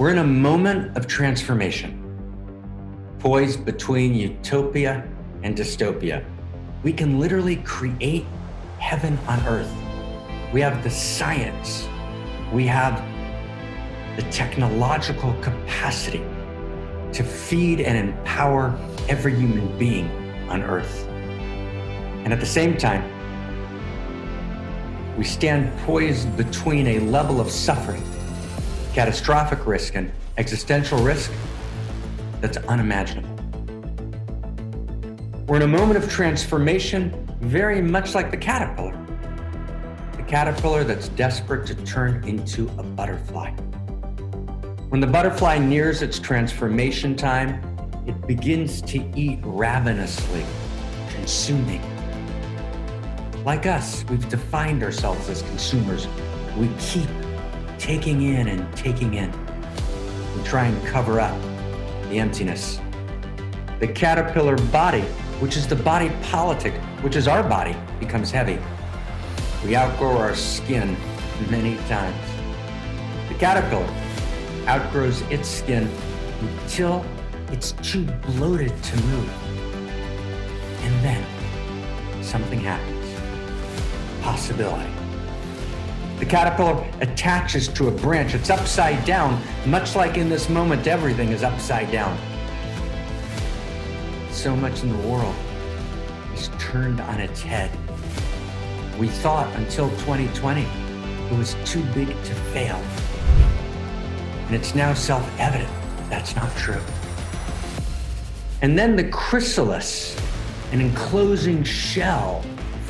We're in a moment of transformation, poised between utopia and dystopia. We can literally create heaven on earth. We have the science, we have the technological capacity to feed and empower every human being on earth. And at the same time, we stand poised between a level of suffering, catastrophic risk, and existential risk that's unimaginable. We're in a moment of transformation, very much like the caterpillar. The caterpillar that's desperate to turn into a butterfly. When the butterfly nears its transformation time, it begins to eat ravenously, consuming. Like us, we've defined ourselves as consumers. We keep taking in and taking in. We try and cover up the emptiness. The caterpillar body, which is the body politic, which is our body, becomes heavy. We outgrow our skin many times. The caterpillar outgrows its skin until it's too bloated to move. And then something happens. Possibility. The caterpillar attaches to a branch. It's upside down, much like in this moment, everything is upside down. So much in the world is turned on its head. We thought until 2020 it was too big to fail. And it's now self-evident that's not true. And then the chrysalis, an enclosing shell,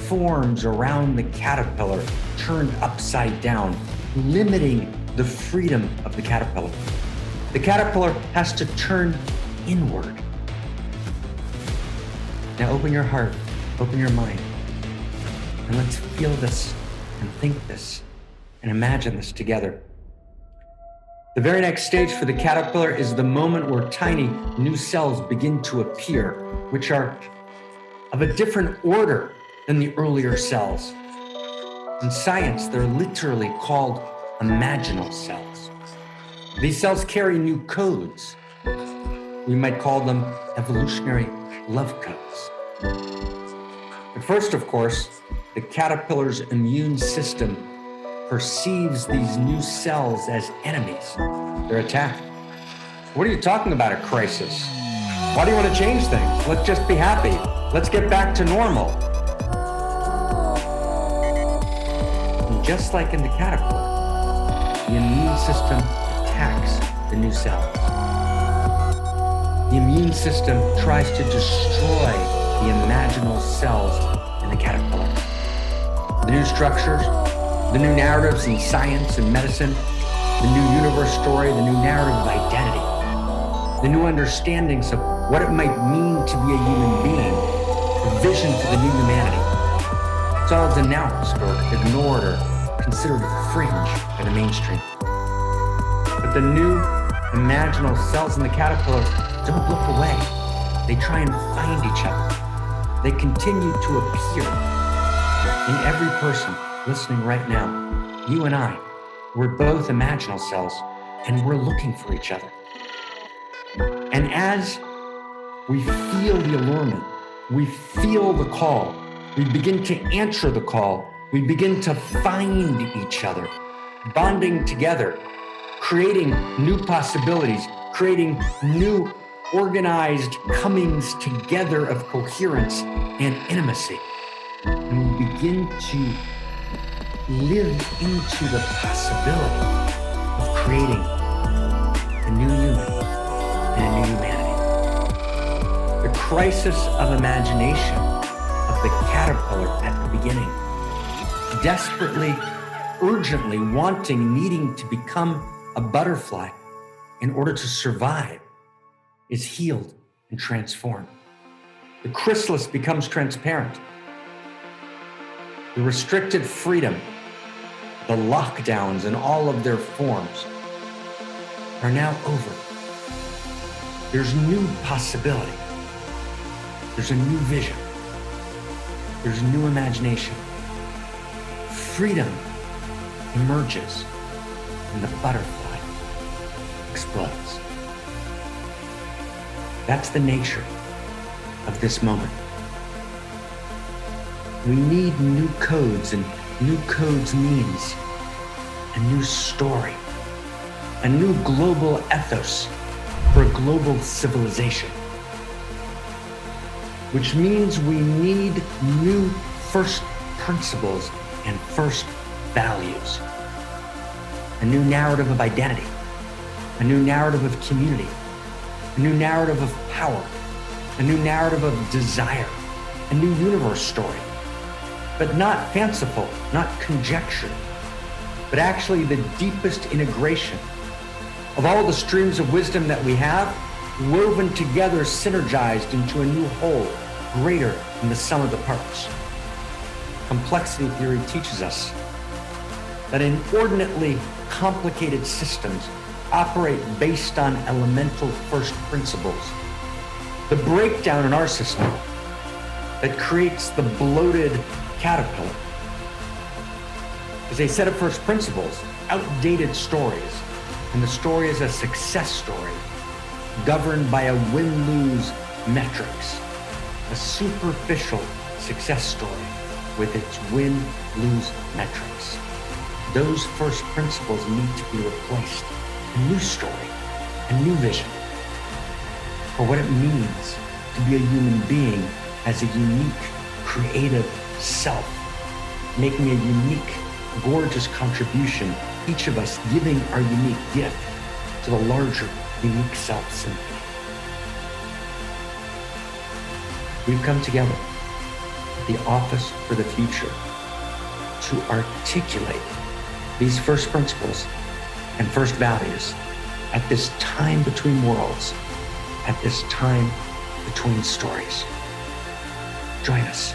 forms around the caterpillar, turned upside down, limiting the freedom of the caterpillar. The caterpillar has to turn inward. Now open your heart, open your mind, and let's feel this and think this and imagine this together. The very next stage for the caterpillar is the moment where tiny new cells begin to appear, which are of a different order than the earlier cells. In science, they're literally called imaginal cells. These cells carry new codes. We might call them evolutionary love codes. But first, of course, the caterpillar's immune system perceives these new cells as enemies. They're attacked. What are you talking about, a crisis? Why do you want to change things? Let's just be happy. Let's get back to normal. And just like in the caterpillar, the immune system attacks the new cells. The immune system tries to destroy the imaginal cells in the caterpillar. The new structures, the new narratives in science and medicine, the new universe story, the new narrative of identity, the new understandings of what it might mean to be a human being, a vision for the new humanity. It's all denounced or ignored or considered fringe by the mainstream. But the new imaginal cells in the caterpillar don't look away. They try and find each other. They continue to appear in every person listening right now. You and I, we're both imaginal cells, and we're looking for each other. And as we feel the allurement, we feel the call, we begin to answer the call, we begin to find each other, bonding together, creating new possibilities, creating new organized comings together of coherence and intimacy. And we begin to live into the possibility of creating a new human and a new humanity. The crisis of imagination of the caterpillar at the beginning, desperately, urgently wanting, needing to become a butterfly in order to survive, is healed and transformed. The chrysalis becomes transparent. The restricted freedom, the lockdowns in all of their forms are now over. There's new possibility. There's a new vision. There's a new imagination. Freedom emerges in the butterfly. explodes. That's the nature of this moment. We need new codes, and new codes means a new story, a new global ethos for a global civilization, which means we need new first principles and first values, a new narrative of identity, a new narrative of community, a new narrative of power, a new narrative of desire, a new universe story, but not fanciful, not conjecture, but actually the deepest integration of all the streams of wisdom that we have, woven together, synergized into a new whole, greater than the sum of the parts. Complexity theory teaches us that inordinately complicated systems operate based on elemental first principles. The breakdown in our system that creates the bloated caterpillar is a set of first principles, outdated stories, and the story is a success story governed by a win-lose metrics, a superficial success story with its win-lose metrics. Those first principles need to be replaced. A new story, a new vision for what it means to be a human being as a unique, creative self, making a unique, gorgeous contribution, each of us giving our unique gift to the larger Unique Self Symphony. We've come together at the Office for the Future to articulate these first principles and first values at this time between worlds, at this time between stories. Join us.